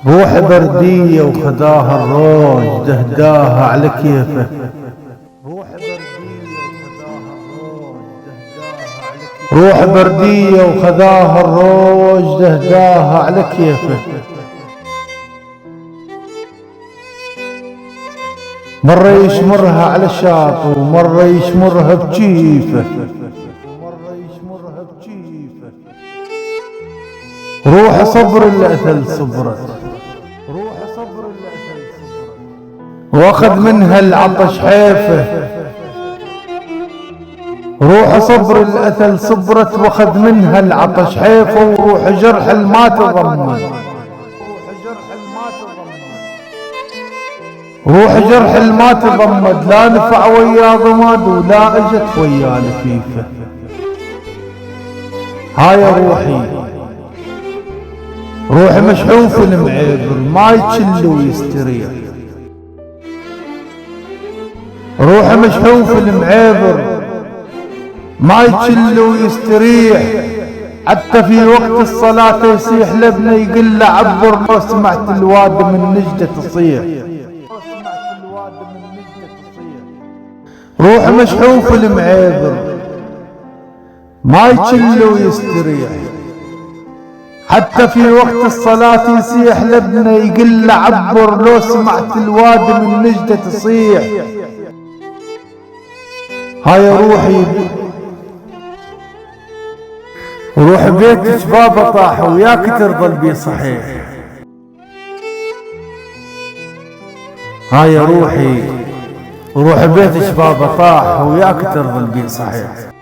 روح بردية وخذاها الروج دهداها على كيفه. روح بردية وخذاها الروج دهداها على كيفه. مرة يشمرها على شاطئ ومرة يشمرها بجيفه. روح صبر الأثل صبرت واخذ منها العطش حيفه. روح صبر الأثل صبرت واخذ منها العطش حيفه. وروح جرح الما تضمن. روح جرح الما تضمد لا نفع ويا ضماد ولا اجت ويا لفيفه. هاي روحي روحي مشحوف المعبر ما يتشل ويستريح. روحي مشحوف المعبر ما يتشل ويستريح. حتى في وقت الصلاة يصيح لابنه يقول له عبر لو سمعت الواد من نجدة تصيح. روح مشحوف المعبر ما يتشل ويستريح. حتى في وقت الصلاة يصيح لابنه يقول له عبر لو سمعت الواد من نجدة تصيح. هاي روحي وروح بيت شبابه طاح وياك ترضى البي صحيح. هاي روحي وروح بيت شبابه طاح وياك ترضى البي صحيح.